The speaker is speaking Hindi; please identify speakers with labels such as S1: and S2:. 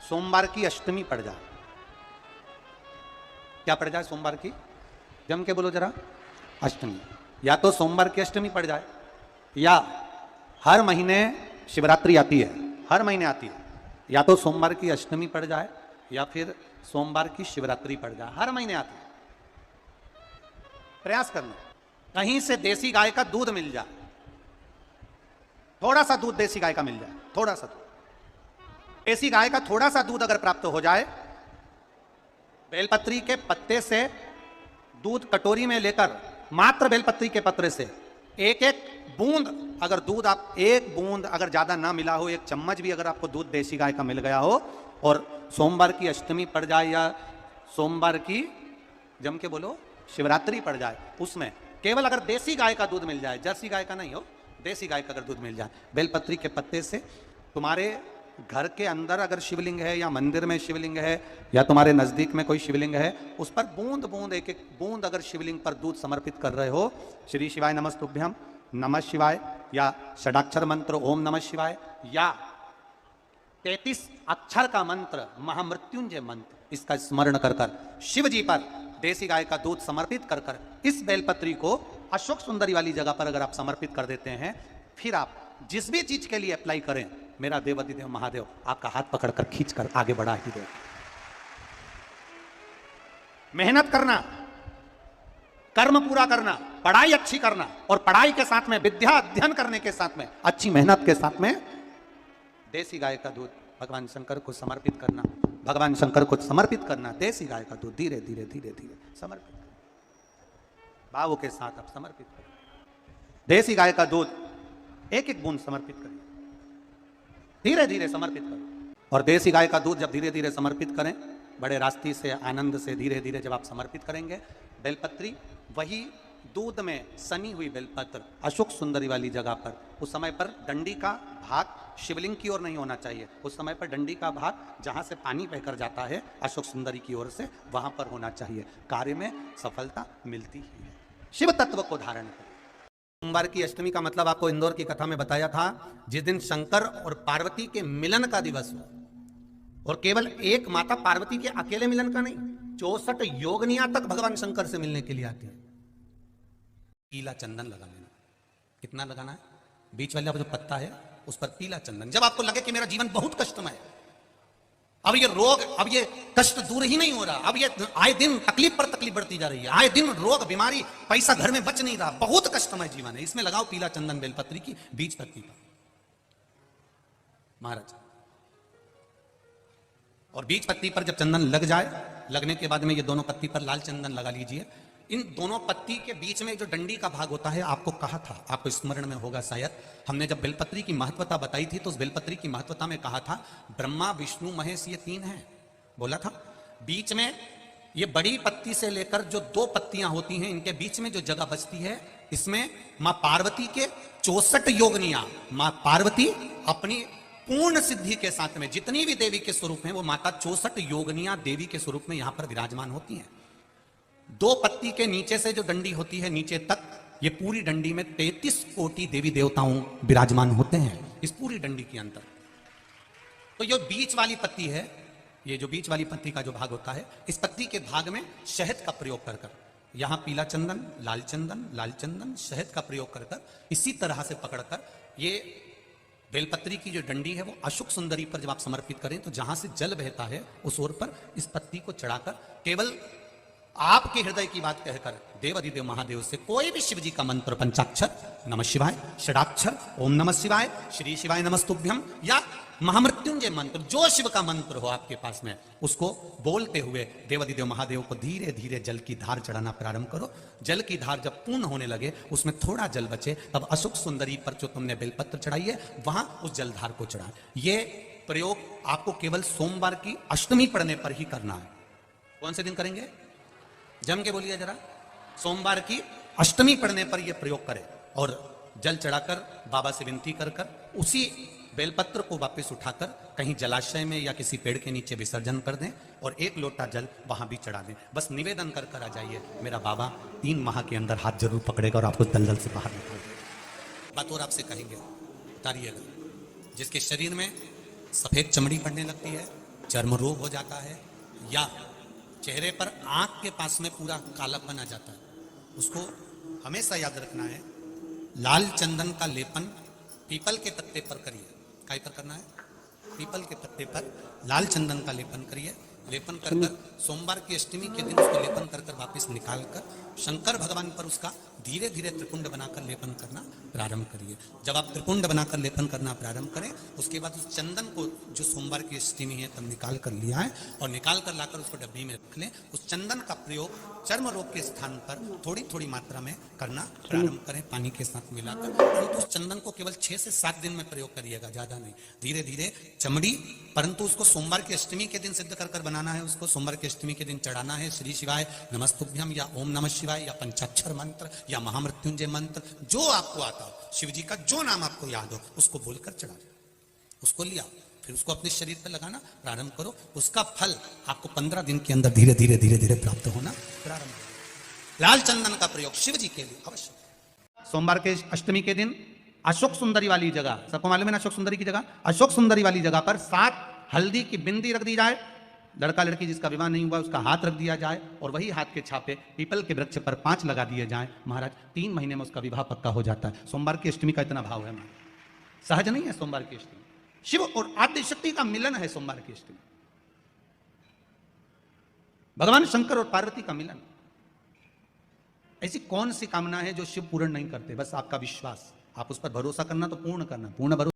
S1: सोमवार की अष्टमी पड़ जाए। क्या पड़ जाए सोमवार की? जम के बोलो जरा। अष्टमी। या तो सोमवार की अष्टमी पड़ जाए, या हर महीने शिवरात्रि आती है, हर महीने आती है, या तो सोमवार की अष्टमी पड़ जाए या फिर सोमवार की शिवरात्रि पड़ जाए, हर महीने आती है। प्रयास करना कहीं से देसी गाय का दूध मिल जाए, थोड़ा सा दूध देसी गाय का मिल जाए, थोड़ा सा दूध देसी गाय का, थोड़ा सा दूध अगर प्राप्त हो जाए, बेलपत्री के पत्ते से दूध कटोरी में लेकर, मात्र बेलपत्री के पत्रे से एक एक बूंद अगर दूध, आप एक बूंद अगर ज्यादा ना मिला हो, एक चम्मच भी अगर आपको दूध देसी गाय का मिल गया हो, और सोमवार की अष्टमी पड़ जाए या सोमवार की, जम के बोलो, शिवरात्रि पड़ जाए, उसमें केवल अगर देसी गाय का दूध मिल जाए, जर्सी गाय का नहीं हो, देसी गाय का अगर दूध मिल जाए, बेलपत्री के पत्ते से, तुम्हारे घर के अंदर अगर शिवलिंग है या मंदिर में शिवलिंग है या तुम्हारे नजदीक में कोई शिवलिंग है, उस पर बूंद बूंद, एक एक बूंद अगर शिवलिंग पर दूध समर्पित कर रहे हो, श्री शिवाय नमस्तुभ्यम, नमः शिवाय, या षडाक्षर मंत्र ओम नमः शिवाय, या 33 अक्षर का मंत्र महामृत्युंजय मंत्र, इसका स्मरण कर कर शिव जी पर देसी गाय का दूध समर्पित कर कर इस बेलपत्री को अशोक सुंदरी वाली जगह पर अगर आप समर्पित कर देते हैं, फिर आप जिस भी चीज के लिए अप्लाई करें, मेरा देवाधिदेव महादेव आपका हाथ पकड़कर खींचकर आगे बढ़ा ही दे। मेहनत करना, कर्म पूरा करना, पढ़ाई अच्छी करना, और पढ़ाई के साथ में विद्या अध्ययन करने के साथ में अच्छी मेहनत के साथ में देसी गाय का दूध भगवान शंकर को समर्पित करना, भगवान शंकर को समर्पित करना, देसी गाय का दूध धीरे धीरे धीरे धीरे समर्पित करना, भावों के साथ आप समर्पित करें। देसी गाय का दूध एक एक बूंद समर्पित करें, धीरे धीरे समर्पित करें। और देसी गाय का दूध जब धीरे धीरे समर्पित करें, बड़े रास्ते से, आनंद से धीरे धीरे जब आप समर्पित करेंगे, बेलपत्री वही दूध में सनी हुई बेलपत्र अशोक सुंदरी वाली जगह पर, उस समय पर डंडी का भाग शिवलिंग की ओर नहीं होना चाहिए, उस समय पर डंडी का भाग जहां से पानी बहकर जाता है अशोक सुंदरी की ओर से, वहां पर होना चाहिए। कार्य में सफलता मिलती ही है। शिव तत्व को धारण करें। सोमवार की अष्टमी का मतलब आपको इंदौर की कथा में बताया था, जिस दिन शंकर और पार्वती के मिलन का दिवस हो, और केवल एक माता पार्वती के अकेले मिलन का नहीं, 64 योगनियां तक भगवान शंकर से मिलने के लिए आती है। पीला चंदन लगा लेना। कितना लगाना है? बीच वाला जो पत्ता है उस पर पीला चंदन। जब आपको लगे कि मेरा जीवन बहुत कष्टमय है, अब ये रोग, अब ये कष्ट दूर ही नहीं हो रहा, अब ये आए दिन तकलीफ पर तकलीफ बढ़ती जा रही है, आए दिन रोग बीमारी, पैसा घर में बच नहीं रहा, बहुत कष्टमय जीवन है, इसमें लगाओ पीला चंदन बेलपत्री की बीज पत्ती पर महाराज। और बीज पत्ती पर जब चंदन लग जाए, लगने के बाद में ये दोनों पत्ती पर लाल चंदन लगा लीजिए। इन दोनों पत्ती के बीच में जो डंडी का भाग होता है, आपको कहा था, आपको स्मरण में होगा शायद, हमने जब बेलपत्री की महत्वता बताई थी तो उस बेलपत्री की महत्वता में कहा था ब्रह्मा विष्णु महेश ये 3 हैं, बोला था। बीच में ये बड़ी पत्ती से लेकर जो 2 पत्तियां होती हैं, इनके बीच में जो जगह बचती है, इसमें मां पार्वती के 64 योगनियां, मां पार्वती अपनी पूर्ण सिद्धि के साथ में जितनी भी देवी के स्वरूप हैं, वो माता 64 योगनियां देवी के स्वरूप में यहां पर विराजमान होती हैं। 2 पत्ती के नीचे से जो डंडी होती है नीचे तक, ये पूरी डंडी में 33 कोटि देवी देवताओं विराजमान होते हैं इस पूरी डंडी के अंदर। तो ये बीच वाली पत्ती है, ये जो बीच वाली पत्ती का जो भाग होता है, इस पत्ती के भाग में शहद का प्रयोग कर कर, यहां पीला चंदन, लाल चंदन, लाल चंदन, शहद का प्रयोग कर कर, इसी तरह से पकड़कर ये बेलपत्री की जो डंडी है वो अशोक सुंदरी पर जब आप समर्पित करें, तो जहां से जल बहता है उस ओर पर इस पत्ती को चढ़ाकर केवल आपके हृदय की बात कहकर देवाधिदेव महादेव से कोई भी शिव जी का मंत्र, पंचाक्षर नमः शिवाय, षडाक्षर ओम नमः शिवाय, श्री शिवाय नमस्तुभ्यम, या महामृत्युंजय मंत्र, जो शिव का मंत्र हो आपके पास में, उसको बोलते हुए देवाधिदेव महादेव को धीरे धीरे जल की धार चढ़ाना प्रारंभ करो। जल की धार जब पूर्ण होने लगे, उसमें थोड़ा जल बचे, तब अशोक सुंदरी पर जो तुमने बेलपत्र चढ़ाई है, वहां उस जलधार को चढ़ा। ये प्रयोग आपको केवल सोमवार की अष्टमी पढ़ने पर ही करना है। कौन से दिन करेंगे? जम के बोलिए जरा। सोमवार की अष्टमी पढ़ने पर यह प्रयोग करें, और जल चढ़ाकर बाबा से विनती कर कर उसी बेलपत्र को वापस उठाकर कहीं जलाशय में या किसी पेड़ के नीचे विसर्जन कर दें, और 1 लोटा जल वहां भी चढ़ा दें। बस निवेदन कर कर आ जाइए, मेरा बाबा 3 माह के अंदर हाथ जरूर पकड़ेगा और आपको दलदल से बाहर निकाल देगा। बात और आपसे कहेंगे, उतारिएगा। जिसके शरीर में सफेद चमड़ी पड़ने लगती है, चर्म रोग हो जाता है या चेहरे पर आंख के पास में पूरा कालापन आ जाता है, उसको हमेशा याद रखना है। लाल चंदन का लेपन पीपल के पत्ते पर करिए। काय पर करना है? पीपल के पत्ते पर लाल चंदन का लेपन करिए। लेपन कर कर सोमवार की अष्टमी के दिन उसको लेपन कर कर वापिस निकाल कर शंकर भगवान पर उसका धीरे धीरे त्रिपुंड बनाकर लेपन करना प्रारंभ करिए। जब आप त्रिपुंड बनाकर लेपन करना प्रारंभ करें, उसके बाद उस चंदन को जो सोमवार की अष्टमी है तब निकाल कर लिया है और निकाल कर लाकर उसको डब्बी में रख लें। उस चंदन का प्रयोग चर्म रोग के स्थान पर थोड़ी थोड़ी मात्रा में करना प्रारंभ करें, पानी के साथ मिलाकर। परंतु उस चंदन को केवल 6 से 7 दिन में प्रयोग करिएगा, ज्यादा नहीं। धीरे धीरे चमड़ी, परंतु उसको सोमवार की अष्टमी के दिन सिद्ध कर कर बनाना है। उसको सोमवार की अष्टमी के दिन चढ़ाना है श्री शिवाय नमस्तुभ्यम या ओम नमः शिवाय या पंचाक्षर मंत्र या महामृत्युंजय मंत्र, जो आपको आता हो, शिव जी का जो नाम आपको याद हो उसको बोलकर चढ़ा दो। उसको लिया, फिर उसको अपने शरीर पर लगाना प्रारंभ करो। उसका फल आपको 15 दिन के अंदर धीरे धीरे धीरे धीरे प्राप्त होना प्रारंभ हो। लाल चंदन का प्रयोग शिव जी के लिए अवश्य। सोमवार के अष्टमी के दिन अशोक सुंदरी वाली जगह, सबको मालूम है ना अशोक सुंदरी की जगह, अशोक सुंदरी वाली जगह पर 7 हल्दी की बिंदी रख दी जाए। लड़का लड़की जिसका विवाह नहीं हुआ उसका हाथ रख दिया जाए और वही हाथ के छापे पीपल के वृक्ष पर 5 लगा दिए जाएं। महाराज 3 महीने में उसका विवाह पक्का हो जाता है। सोमवार की अष्टमी का इतना भाव है, सहज नहीं है सोमवार की अष्टमी। शिव और आद्य शक्ति का मिलन है सोमवार की अष्टमी, भगवान शंकर और पार्वती का मिलन। ऐसी कौन सी कामना है जो शिव पूर्ण नहीं करते? बस आपका विश्वास, आप उस पर भरोसा करना तो पूर्ण करना, पूर्ण भरोसा